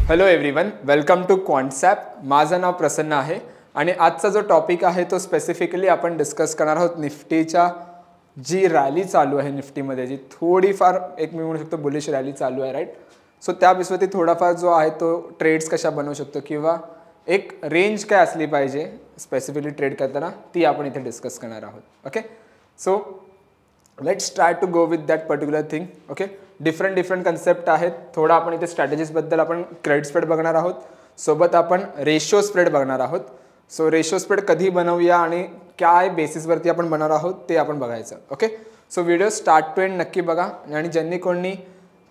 Hello everyone, welcome to Quantsapp. माझं नाव प्रसन्न आहे आणि आजचा जो टॉपिक आहे तो स्पेसिफिकली आपण डिस्कस करणार आहोत निफ्टीच्या जी रॅली चालू आहे निफ्टीमध्ये, जी थोडीफार एक मी म्हणू शकतो बुलिश रॅली चालू आहे, राईट. सो त्या बेसवरती थोडाफार जो आहे तो ट्रेड्स कशा बनवू शकतो किंवा एक रेंज काय असली पाहिजे स्पेसिफिकली ट्रेड करताना ती आपण इथे डिस्कस करणार आहोत. Okay, so let's try to go with that particular thing. Okay, different concept आहेत. थोडा आपण इथे स्ट्रॅटेजीजबद्दल आपण क्रेडिट स्प्रेड बघणार आहोत, सोबत आपण रेशो स्प्रेड बघणार आहोत. सो रेशो स्प्रेड कधी बनवूया आणि काय बेसिसवरती आपण बनवणार आहोत ते आपण बघायचं. Okay, so video start to end नक्की बघा आणि ज्यांनी कोणी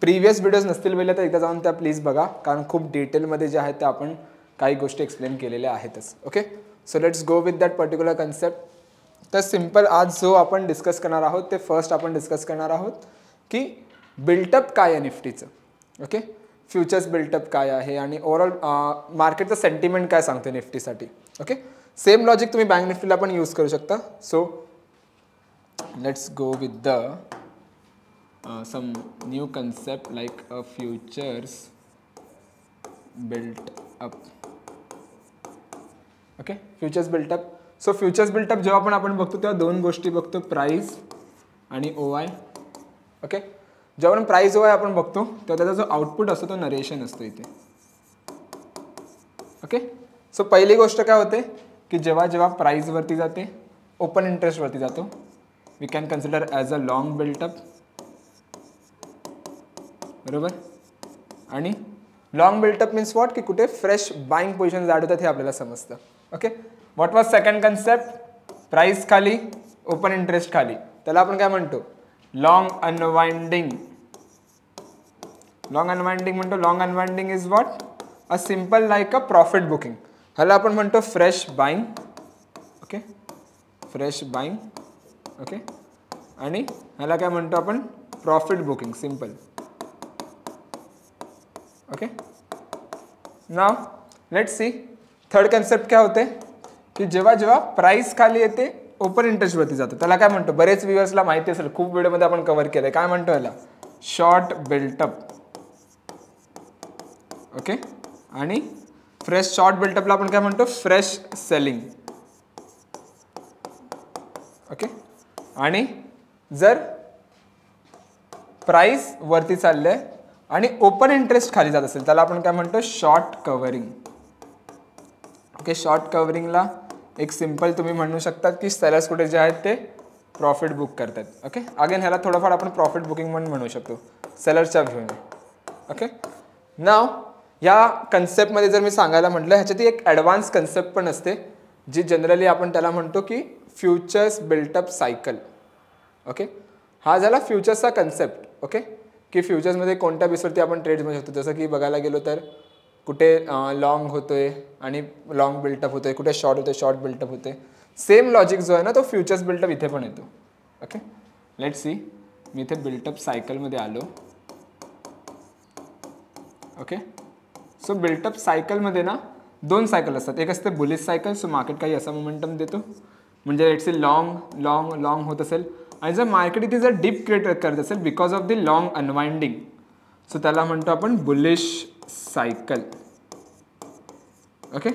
प्रिव्हियस व्हिडिओज नसतील बघितल्या तर एकदा जाऊन त्या प्लीज बघा, कारण खूप डिटेलमध्ये जे आहे ते आपण काही गोष्टी एक्सप्लेन केलेल्या आहेतच. Okay, so let's go with that particular concept. तर सिम्पल आज जो आपण डिस्कस करणार आहोत ते फर्स्ट आपण डिस्कस करणार आहोत की बिल्टअप काय आहे निफ्टीचं. ओके, फ्युचर्स बिल्टअप काय आहे आणि ओव्हरऑल मार्केटचं सेंटिमेंट काय सांगते निफ्टीसाठी. ओके, सेम लॉजिक तुम्ही बँक निफ्टीला पण यूज करू शकता. So let's go with the some new concept like a futures built up. Okay, futures built up. So futures built up जेव्हा आपण बघतो तेव्हा दोन गोष्टी बघतो, प्राइस आणि OI. ओके, जेव्हा आपण प्राइस OI आपण बघतो तेव्हा त्याचा जो आउटपुट असतो तो नरेशन असतो इथे. ओके, सो पहिली गोष्ट काय होते की जेव्हा प्राइस वरती जाते, ओपन इंटरेस्ट वरती जातो, we can consider as a long built up, बरोबर. आणि लॉंग बिल्टअप मीन्स व्हॉट की कुठे फ्रेश बाईंग पोझिशन ॲड होतात हे आपल्याला समजतं. Okay, what was second concept, price खाली ओपन इंटरेस्ट खाली, त्याला आपण काय म्हणतो लॉंग अनवाइंडिंग. लॉंग अनवाइंडिंग म्हणतो. Long unwinding is what a simple like a profit booking. ह्याला आपण म्हणतो fresh buying. Okay, fresh buying. Okay, आणि ह्याला काय म्हणतो आपण profit booking, simple. Okay, now let's see third concept काय होते की जेव्हा प्राइस खाली येते ओपन इंटरेस्ट वरती जातो त्याला काय म्हणतो, बरेच व्ह्यूअर्सला माहिती असेल, खूप व्हिडिओमध्ये आपण कव्हर केलंय, काय म्हणतो याला शॉर्ट बिल्टअप. ओके, आणि फ्रेश शॉर्ट बिल्टअपला आपण काय म्हणतो फ्रेश सेलिंग. ओके, आणि जर प्राइस वरती चालले आणि ओपन इंटरेस्ट खाली जात असेल त्याला आपण काय म्हणतो शॉर्ट कव्हरिंग. ओके, शॉर्ट कव्हरिंगला एक सिम्पल तुम्ही म्हणू शकतात की सेलर्स कुठे जे आहेत ते प्रॉफिट बुक करतात. ओके, अगेन ह्याला थोडंफार आपण प्रॉफिट बुकिंग म्हणू शकतो सेलर्सच्या व्ह्यूने. ओके, नाव या कन्सेप्टमध्ये जर मी सांगायला म्हटलं ह्याच्यात एक ॲडव्हान्स कन्सेप्ट पण असते जी जनरली आपण त्याला म्हणतो की फ्युचर्स बिल्टअप सायकल. ओके, हा झाला फ्युचर्सचा कन्सेप्ट. ओके, की फ्युचर्समध्ये कोणत्या बेसवरती आपण ट्रेड्स म्हणू शकतो, जसं की बघायला गेलो तर कुठे लॉंग होतोय आणि लॉंग बिल्टअप होतोय, कुठे शॉर्ट होतोय शॉर्ट बिल्टअप होते. सेम लॉजिक जो आहे ना तो फ्युचर्स बिल्टअप इथे पण येतो. ओके, लेट्स सी मी इथे बिल्टअप सायकलमध्ये आलो. ओके, सो बिल्टअप सायकलमध्ये ना दोन सायकल असतात. एक असते बुलिश सायकल, सो मार्केट काही असा मोमेंटम देतो म्हणजे let's see long long long होत असेल आणि जर मार्केट इथे जर डिप क्रिएट करत असेल because of the long unwinding, so त्याला म्हणतो आपण बुलिश सायकल. ओके,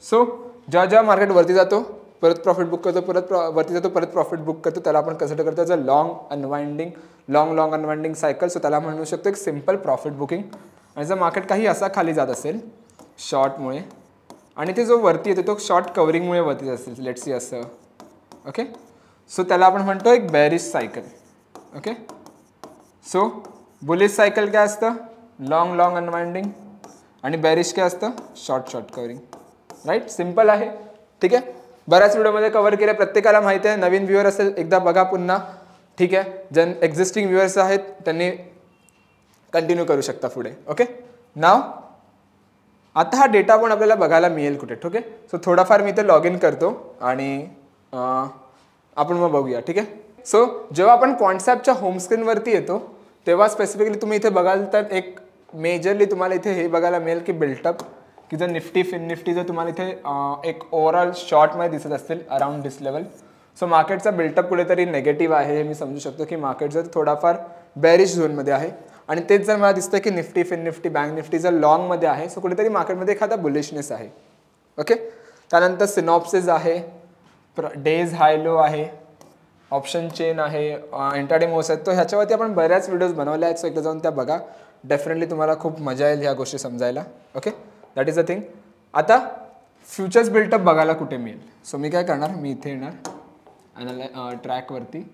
सो जेव्हा मार्केट वरती जातो परत प्रॉफिट बुक करतो, परत वरती जातो परत प्रॉफिट बुक करतो, त्याला आपण कन्सिडर करतो जर long unwinding long unwinding cycle. So त्याला म्हणू शकतो एक सिम्पल प्रॉफिट बुकिंग. आणि जर मार्केट काही असा खाली जात असेल शॉर्टमुळे आणि ते जो वरती येतो तो शॉर्ट कव्हरिंगमुळे वरती असेल, लेट्स सी असं. ओके, सो त्याला आपण म्हणतो एक बेरिश सायकल. ओके, सो बुलिश सायकल काय असतं लॉंग अनवाइंडिंग आणि बेरिश काय असतं शॉर्ट कव्हरिंग. राईट, सिम्पल आहे. ठीक आहे, बऱ्याच व्हिडिओमध्ये कव्हर केलं, प्रत्येकाला माहिती आहे. नवीन व्ह्यूअर असेल एकदा बघा पुन्हा. ठीक आहे, ज्या एक्झिस्टिंग व्ह्यूअर्स आहेत त्यांनी कंटिन्यू करू शकता पुढे. ओके, नाव आता हा डेटा पण आपल्याला बघायला मिळेल कुठे. ठीक आहे, सो थोडाफार मी इथे लॉग इन करतो आणि आपण मग बघूया. ठीक आहे, सो जेव्हा आपण क्वांट्सॲपच्या होम स्क्रीनवरती येतो तेव्हा स्पेसिफिकली तुम्ही इथे बघाल तर एक मेजरली तुम्हाला इथे हे बघायला मिळेल की बिल्टअप, की जर निफ्टी जर तुम्हाला इथे एक ओव्हरऑल शॉर्टमध्ये दिसत असतील अराउंड दिस लेवल, सो मार्केटचा बिल्टअप कुठेतरी नेगेटिव्ह आहे हे मी समजू शकतो की मार्केट जर थोडाफार बेरिश झोनमध्ये आहे. आणि तेच जर मला दिसतं की Nifty, Fin Nifty, bank Nifty जर लॉंगमध्ये आहे, सो कुठेतरी मार्केटमध्ये एखादा बुलिशनेस आहे. ओके, त्यानंतर सिनॉप्सिस आहे, डेज हाय लो आहे, ऑप्शन चेन आहे, इंट्राडे मोस आहेत. तो ह्याच्यावरती आपण बऱ्याच व्हिडिओज बनवल्या आहेत, सो एकदा जाऊन त्या बघा. डेफिनेटली तुम्हाला खूप मजा येईल ह्या गोष्टी समजायला. Okay, that is a thing. आता फ्युचर्स बिल्टअप बघायला कुठे मिळेल? सो मी काय करणार, मी इथे येणार ट्रॅकवरती,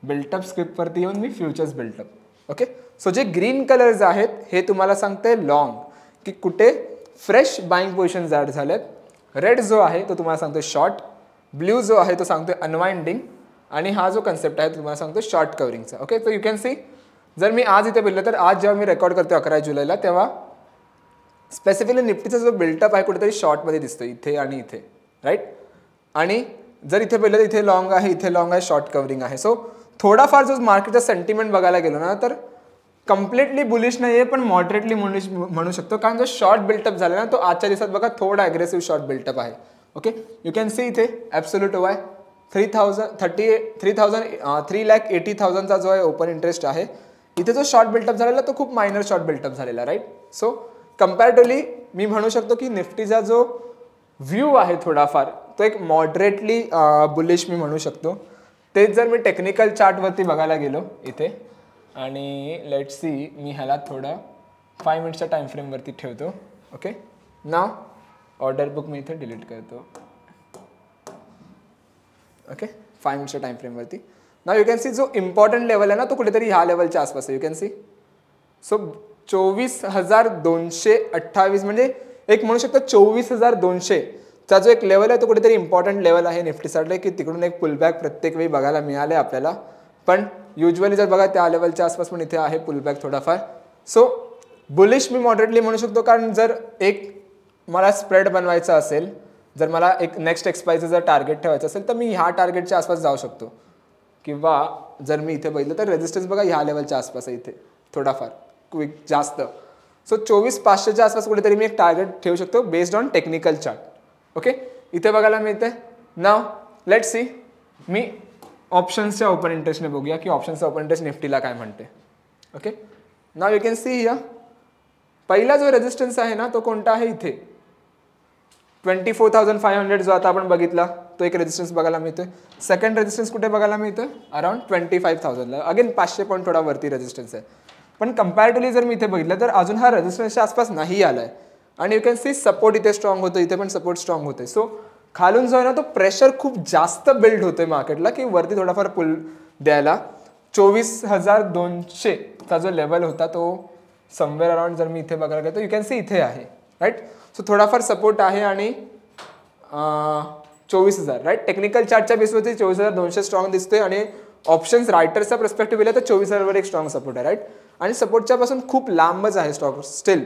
बिल्टअप स्क्रिप्टवरती येऊन मी फ्युचर्स बिल्टअप. ओके, सो जे ग्रीन कलर्स आहेत हे तुम्हाला सांगते लॉंग, की कुठे फ्रेश बाईंग पोझिशन्स ॲड झालेत. रेड जो आहे तो तुम्हाला सांगतो शॉर्ट, ब्ल्यू जो आहे तो सांगतो अनवाइंडिंग, आणि हा जो कन्सेप्ट आहे तो तुम्हाला सांगतो शॉर्ट कव्हरिंगचा. Okay, so you can see, जर मी आज इथे बोललं तर आज जेव्हा मी रेकॉर्ड करतो 11 जुलैला, तेव्हा स्पेसिफिकली निफ्टीचा जो बिल्टअप आहे कुठेतरी शॉर्टमध्ये दिसतो, इथे आणि इथे, राईट. आणि जर इथे बोललं तर इथे लॉंग आहे, इथे लॉंग आहे, शॉर्ट कव्हरिंग आहे. सो थोडाफार जो मार्केटचा सेंटिमेंट बघायला गेलो ना, तर कम्प्लिटली बुलिश नाही आहे, पण मॉडरेटली म्हणू शकतो, कारण जो शॉर्ट बिल्टअप झाला ना तो आजच्या दिवसात बघा थोडा ॲग्रेसिव्ह शॉर्ट बिल्टअप आहे. ओके, यू कॅन सी इथे ॲब्सोल्यूट वाय 3,80,000चा जो आहे ओपन इंटरेस्ट आहे, इथे जो शॉर्ट बिल्टअप झालेला तो खूप मायनर शॉर्ट बिल्टअप झालेला, राईट. सो कम्पॅरेटिव्हली मी म्हणू शकतो की निफ्टीचा जो व्ह्यू आहे थोडाफार तो एक मॉडरेटली बुलिश मी म्हणू शकतो. तेच जर मी टेक्निकल चार्टवरती बघायला गेलो इथे, आणि लेट सी, मी ह्याला थोडं 5 मिनिट्सच्या टाईम फ्रेमवरती ठेवतो. ओके, नाव ऑर्डर बुक मी इथे डिलीट करतो. ओके, 5 मिनिट्सच्या टाईम फ्रेमवरती. नाव यू कॅन सी जो इम्पॉर्टंट लेवल आहे ना तो कुठेतरी ह्या लेवलच्या आसपास आहे. यू कॅन सी, सो 24,228 म्हणजे एक म्हणू शकतो 24,200चा जो एक लेवल आहे तो कुठेतरी इम्पॉर्टंट लेवल आहे निफ्टीसाठी, की तिकडून एक पुलबॅक प्रत्येक वेळी बघायला मिळाले आपल्याला. पण युजली जर बघा त्या लेवलच्या आसपास पण इथे आहे पुलबॅक थोडाफार. सो बुलिश मी मॉडरेटली म्हणू शकतो, कारण जर एक मला स्प्रेड बनवायचा असेल, जर मला एक नेक्स्ट एक्सपायरीचं जर टार्गेट ठेवायचं असेल तर मी ह्या टार्गेटच्या आसपास जाऊ शकतो, किंवा जर मी इथे बघितलं तर रेजिस्टन्स बघा ह्या लेवलच्या आसपास आहे इथे थोडाफार क्विक जास्त. सो 24,500च्या आसपास कुठेतरी मी एक टार्गेट ठेवू शकतो based on technical chart. Okay, इथे बघायला मिळते. नाव लेट सी, मी ऑप्शन्सच्या ओपन इंटरेस्टने बघूया की ऑप्शन्सचा ओपन इंटरेस्ट निफ्टीला काय म्हणते. Okay, now you can see here, पहिला जो रेजिस्टन्स आहे ना तो कोणता आहे इथे 24,500 जो आता आपण बघितला तो एक रेजिस्टन्स बघायला मिळतोय. सेकंड रेजिस्टन्स कुठे बघायला मिळतोय अराउंड 25,000ला, अगेन 500 पॉईंट थोडा वरती रेजिस्टन्स आहे. पण कम्पॅरेटिव्हली जर मी इथे बघितलं तर अजून हा रेजिस्टन्सच्या आसपास नाही आलाय, आणि यू कॅन सी सपोर्ट इथे स्ट्रॉंग होतो, इथे पण सपोर्ट स्ट्रॉंग होते. सो खालून जो आहे ना तो प्रेशर खूप जास्त बिल्ड होतोय मार्केटला, की वरती थोडाफार पुल द्यायला. 24,200चा जो लेवल होता तो समवेअर अराउंड जर मी इथे बघायला गेलो तर यू कॅन सी इथे आहे, राईट. सो थोडाफार सपोर्ट आहे, आणि 24,000 राईट. टेक्निकल चार्टच्या बेसवरती 24,200 स्ट्रॉंग दिसतोय, आणि ऑप्शन्स रायटर्सचा पर्स्पेक्टिव्ह दिला तर 24,000वर एक स्ट्रॉंग सपोर्ट आहे, राईट. आणि सपोर्टच्या पासून खूप लांबच आहे स्टॉक स्टील,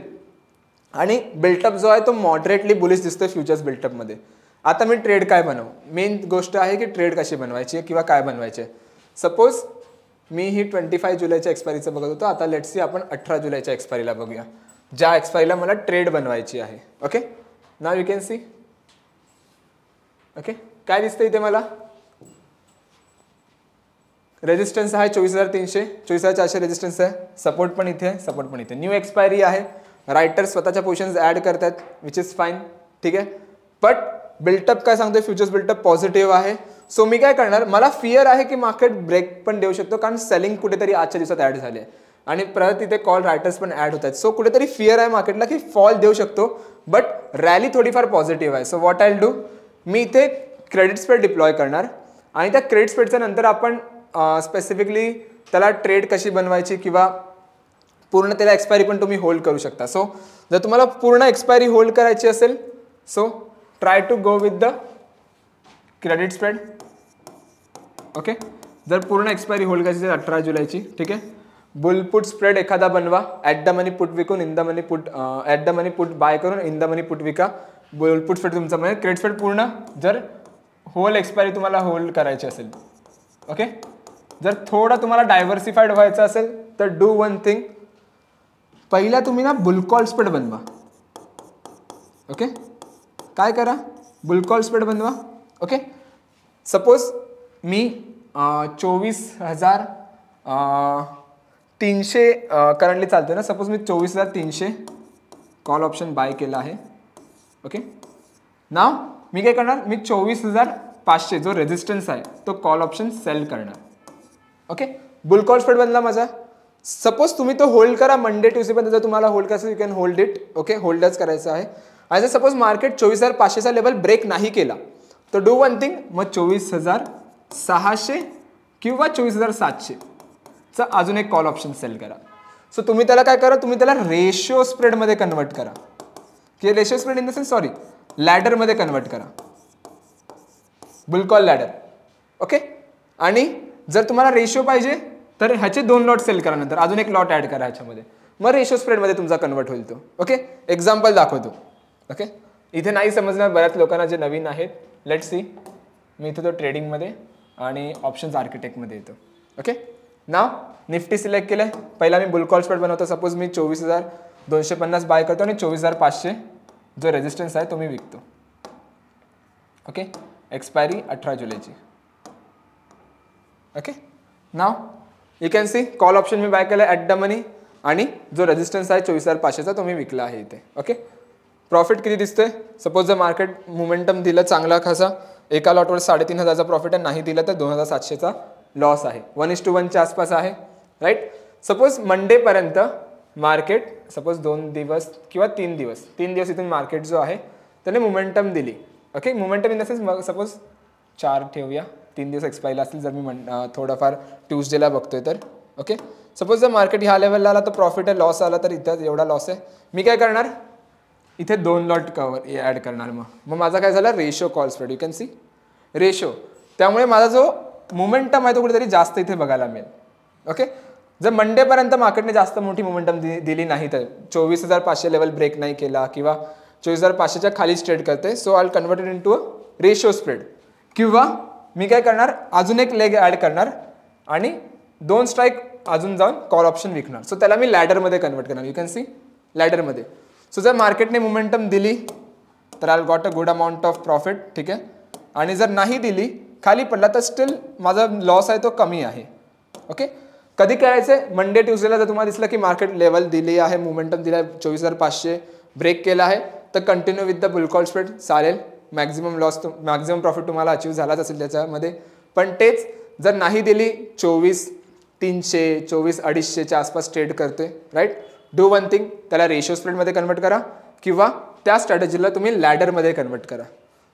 आणि बिल्टअप जो आहे तो मॉडरेटली बुलिश दिसतोय फ्युचर्स बिल्टअपमध्ये. आता मी ट्रेड काय बनवू, मेन गोष्ट आहे की ट्रेड कशी बनवायची किंवा काय बनवायचे. सपोज मी ही 25 जुलैच्या एक्सपायरीचं बघत होतो, आता लेट्स सी आपण 18 जुलैच्या एक्सपायरीला बघूया, ज्या एक्सपायरीला मला ट्रेड बनवायची आहे. Okay, now you can C. Okay, काय दिसतं इथे मला रेजिस्टन्स आहे 24,300, 24,400 रेजिस्टन्स आहे, सपोर्ट पण इथे आहे, सपोर्ट पण इथे. न्यू एक्सपायरी आहे, रायटर स्वतःच्या पोझिशन्स ॲड करतात विच इज फाईन, ठीक आहे. बट बिल्टअप काय सांगतोय, फ्युचर्स बिल्टअप पॉझिटिव्ह आहे. सो मी काय करणार, मला फिअर आहे की मार्केट ब्रेक पण देऊ शकतो, कारण सेलिंग कुठेतरी आजच्या दिवसात ॲड झाली आहे, आणि परत इथे कॉल रायटर्स पण ॲड होत आहेत. सो कुठेतरी फिअर आहे मार्केटला की फॉल देऊ शकतो, बट रॅली थोडीफार पॉझिटिव्ह आहे. So what I will do, मी इथे क्रेडिट स्प्रेड डिप्लॉय करणार, आणि त्या क्रेडिट स्प्रेडच्या नंतर आपण स्पेसिफिकली त्याला ट्रेड कशी बनवायची, किंवा पूर्ण त्याला एक्सपायरी पण तुम्ही होल्ड करू शकता. सो जर तुम्हाला पूर्ण एक्सपायरी होल्ड करायची असेल, so try to go with the credit spread. Okay, जर पूर्ण एक्सपायरी होल्ड करायची असेल 18 जुलैची, ठीक आहे, बुलपुट स्प्रेड एखादा बनवा, ॲट द मनी पुट विकून in the money put, at the money put buy करून इन द मनी पुट विका, बुलपुट स्प्रेड तुमचा म्हणजे क्रेडिट स्प्रेड पूर्ण जर होल एक्सपायरी तुम्हाला होल्ड करायची असेल. ओके, जर थोडं तुम्हाला डायव्हर्सिफाईड व्हायचं असेल तर डू वन थिंग, पहिला तुम्ही ना बुलकॉल स्प्रेड बनवा. ओके, काय करा, बुलकॉल स्प्रेड बनवा. ओके, सपोज मी 24,000 300 करंटली चालतोय ना, सपोज मी 24,300 कॉल ऑप्शन बाय केला आहे. ओके, नाव मी काय करणार, मी 24,500 जो रेजिस्टन्स आहे तो कॉल ऑप्शन सेल करणार. ओके, बुल कॉल स्प्रेड बनला माझा. सपोज तुम्ही तो होल्ड करा मंडे ट्यूसडे पर्यंत, जर तुम्हाला होल्ड करायचं you can hold it. Okay, होल्डच करायचं आहे. आणि जर सपोज मार्केट 24,500चा लेवल ब्रेक नाही केला तर डू वन थिंग, मग 24,600 किंवा 24,700 चा अजून एक कॉल ऑप्शन सेल करा. सो तुम्ही त्याला काय करा, तुम्ही त्याला रेशिओ स्प्रेडमध्ये कन्वर्ट करा, की ratio spread in the sense sorry लॅडरमध्ये कन्वर्ट करा, बुल कॉल लॅडर. ओके, आणि जर तुम्हाला रेशिओ पाहिजे तर ह्याचे 2 लॉट सेल करा, नंतर अजून एक लॉट ॲड करा ह्याच्यामध्ये, मग रेशिओ स्प्रेडमध्ये तुमचा कन्वर्ट होईल तो. ओके, एक्झाम्पल दाखवतो. ओके, इथे नाही समजणार बऱ्याच लोकांना जे नवीन आहेत. लेट सी, मी इथे तो ट्रेडिंगमध्ये आणि ऑप्शन्स आर्किटेक्टमध्ये येतो. ओके, नाव निफ्टी सिलेक्ट केलं आहे. पहिला मी बुल कॉल स्प्रेड बनवतो. सपोज मी 24,250 बाय करतो आणि 24,500 जो रेजिस्टन्स आहे तो मी विकतो. ओके, एक्सपायरी 18 जुलैची. Okay, now you can see call option मी बाय केलं ॲट द मनी आणि जो रेजिस्टन्स आहे 24,500चा तो मी विकला आहे इथे. ओके, प्रॉफिट किती दिसतोय, सपोज जर मार्केट मोमेंटम दिलं चांगला खासा, एका लॉटवर 3,500चा प्रॉफिट आहे, नाही दिलं तर 2,700चा लॉस आहे. 1:1च्या आसपास आहे. राईट, सपोज मंडेपर्यंत मार्केट सपोज 2 दिवस किंवा 3 दिवस इथून मार्केट जो आहे त्याने मोमेंटम दिली. Okay, momentum in the sense suppose 4 ठेवूया, 3 दिवस एक्सपायरी असतील जर मी थोडंफार ट्यूजडेला बघतोय तर. ओके, सपोज जर मार्केट ह्या लेवलला आला तर प्रॉफिट आहे, लॉस आला तर इथं एवढा लॉस आहे. मी काय करणार, इथे 2 लॉट कवर ॲड करणार. मग माझा काय झाला, ratio call spread. You can C ratio. त्यामुळे माझा जो मोमेंटम आहे तो कुठेतरी जास्त इथे बघायला मिळेल. ओके, जर मंडेपर्यंत मार्केटने जास्त मोठी मोमेंटम दिली नाही तर 24,500 लेवल ब्रेक नाही केला किंवा 24,500च्या खाली ट्रेड करते, so I convert it into a ratio spread. किंवा मी काय करणार, अजून एक लेग ॲड करणार आणि 2 स्ट्राईक अजून जाऊन कॉल ऑप्शन विकणार. सो त्याला मी लॅडरमध्ये कन्वर्ट करणार. यू कॅन सी लॅडरमध्ये. सो जर मार्केटने मोमेंटम दिली तर I got a good amount of profit. ठीक आहे, आणि जर नाही दिली, खाली पडला तर स्टील माझा लॉस आहे तो कमी आहे. ओके, कधी करायचं, मंडे ट्यूजडेला जर तुम्हाला दिसलं की मार्केट लेवल दिली आहे, मोमेंटम दिला आहे, 24,500 ब्रेक केला आहे, तर continue with the bull call spread चालेल. मॅक्झिमम लॉस मॅक्झिमम प्रॉफिट तुम्हाला अचीव झालाच असेल त्याच्यामध्ये. पण तेच जर नाही दिली, 24,300 24,250च्या आसपास ट्रेड करतोय. राईट, डू वन थिंग, त्याला रेशो स्प्रेडमध्ये कन्वर्ट करा किंवा त्या स्ट्रॅटेजीला तुम्ही लॅडरमध्ये कन्वर्ट करा.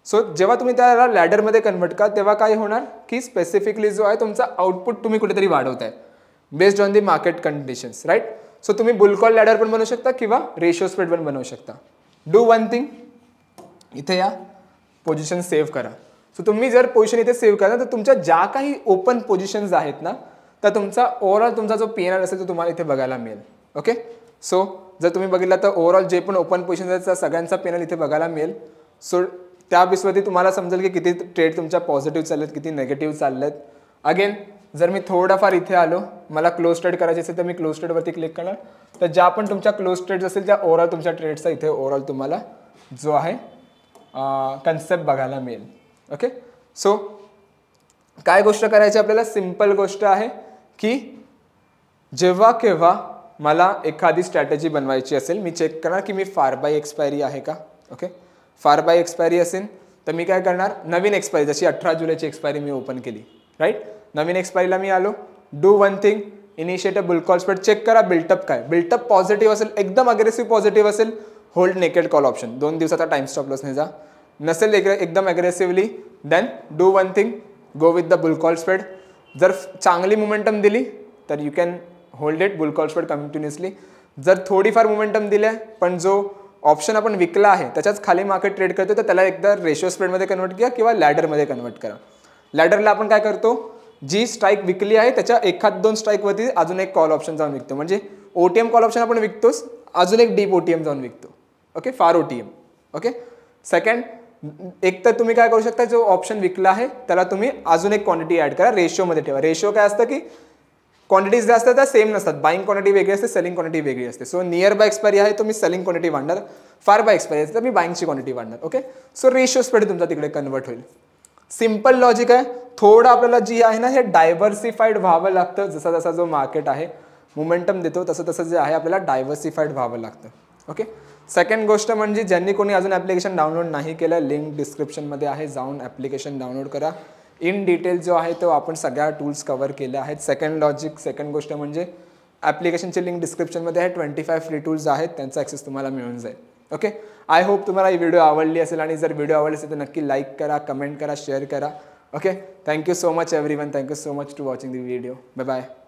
सो जेव्हा तुम्ही त्याला लॅडरमध्ये कन्वर्ट करा तेव्हा काय होणार की स्पेसिफिकली जो आहे तुमचा आउटपुट तुम्ही कुठेतरी वाढवताय based on the market conditions. Right, so तुम्ही बुल कॉल लॅडर पण बनवू शकता किंवा रेशो स्प्रेड पण बनवू शकता. डू वन थिंग, इथे या पोझिशन सेव्ह करा. सो तुम्ही जर पोझिशन इथे सेव्ह करा तर तुमच्या ज्या काही ओपन पोझिशन्स आहेत ना, तर तुमचा ओव्हरऑल तुमचा जो PNL असेल तो तुम्हाला इथे बघायला मिळेल. ओके, सो जर तुम्ही बघितलं तर ओव्हरऑल जे पण ओपन पोझिशन आहेत त्या सगळ्यांचा PNL इथे बघायला मिळेल. सो त्या बेसवरती तुम्हाला समजेल की किती ट्रेड तुमच्या पॉझिटिव्ह चाललेत, किती नेगेटिव्ह चाललेत. अगेन जर मी थोडाफार इथे आलो, मला क्लोज ट्रेड करायचे असेल तर मी क्लोज ट्रेडवरती क्लिक करणार. तर ज्या पण तुमच्या क्लोज ट्रेड्स असेल त्या ओव्हरऑल तुमच्या ट्रेडचा इथे ओव्हरऑल तुम्हाला जो आहे कन्सेप्ट बघायला मिळेल. ओके, सो काय गोष्ट करायची आपल्याला, सिम्पल गोष्ट आहे की जेव्हा केव्हा मला एखादी स्ट्रॅटेजी बनवायची असेल, मी चेक करणार की मी फार बाय एक्सपायरी आहे का. ओके, फार बाय एक्सपायरी असेल तर मी काय करणार, नवीन एक्सपायरी जशी 18 जुलैची एक्सपायरी मी ओपन केली. राईट, नवीन एक्सपायरीला मी आलो. Do one thing, initiate a bull call spread. Check करा बिल्टअप काय, बिल्टअप पॉझिटिव्ह असेल, एकदम अग्रेसिव्ह पॉझिटिव्ह असेल, होल्ड नेकेड कॉल ऑप्शन 2 दिवसाचा टाइम स्टॉप लॉसने जा. नसेल एकदम aggressively, then do one thing, go with the bull call spread. जर चांगली मोमेंटम दिली तर you can hold it bull call spread continuously. जर थोडीफार मोमेंटम दिल्या पण जो ऑप्शन आपण विकला आहे त्याच्याच खाली मार्केट ट्रेड करतो तर त्याला एकदा रेशो स्प्रेडमध्ये कन्वर्ट करा किंवा लॅडरमध्ये कन्वर्ट करा. लॅडरला आपण काय करतो, जी स्ट्राईक विकली आहे त्याच्या 1-2 स्ट्राईकवरती अजून एक कॉल ऑप्शन जाऊन विकतो. म्हणजे OTM कॉल ऑप्शन आपण विकतोच, अजून एक डीप OTM जाऊन विकतो. ओके, फार OTM. ओके, सेकंड, एक तर तुम्ही काय करू शकता, जो ऑप्शन विकला आहे त्याला तुम्ही अजून एक क्वांटिटी ॲड करा, रेशोमध्ये ठेवा. रेशो काय असतं की क्वांटिटीज जे असतात त्या सेम नसतात, बाईंग क्वांटिटी वेगळी असते, सेलिंग क्वांटिटी वेगळी असते. सो नियर बाय एक्सपायरी आहे तो मी सेलिंग क्वांटिटी वाढणार, फार बाय एक्सपायरी असते तर मी बाईंगची क्वांटिटी वाढणार. ओके, सो रेशो स्प्रेड तुमचा तिकडे कन्वर्ट होईल. सिम्पल लॉजिक आहे. थोडं आपल्याला जी आहे ना हे डायव्हर्सिफाईड व्हावं लागतं जसा जसा जो मार्केट आहे. मोमेंटम देतो तसं तसं जे आहे आपल्याला डायव्हर्सिफाईड व्हावं लागतं. ओके. सेकंड गोष्ट म्हणजे ज्यांनी कोणी अजून ॲप्लिकेशन डाउनलोड नाही केलं, लिंक डिस्क्रिप्शनमध्ये आहे, जाऊन ॲप्लिकेशन डाउनलोड करा. इन डिटेल जो आहे तो आपण सगळ्या टूल्स कवर केल्या आहेत. सेकंड गोष्ट म्हणजे ॲप्लिकेशनची लिंक डिस्क्रिप्शनमध्ये आहे. 25 फ्री टूल्स आहेत, त्यांचा ॲक्सेस तुम्हाला मिळून जाईल. ओके. आय होप तुम्हाला ही व्हिडिओ आवडली असेल, आणि जर व्हिडिओ आवडली असेल तर नक्की लाईक करा, कमेंट करा, शेअर करा. Okay. Thank you so much everyone. Thank you so much to watching the video. Bye bye.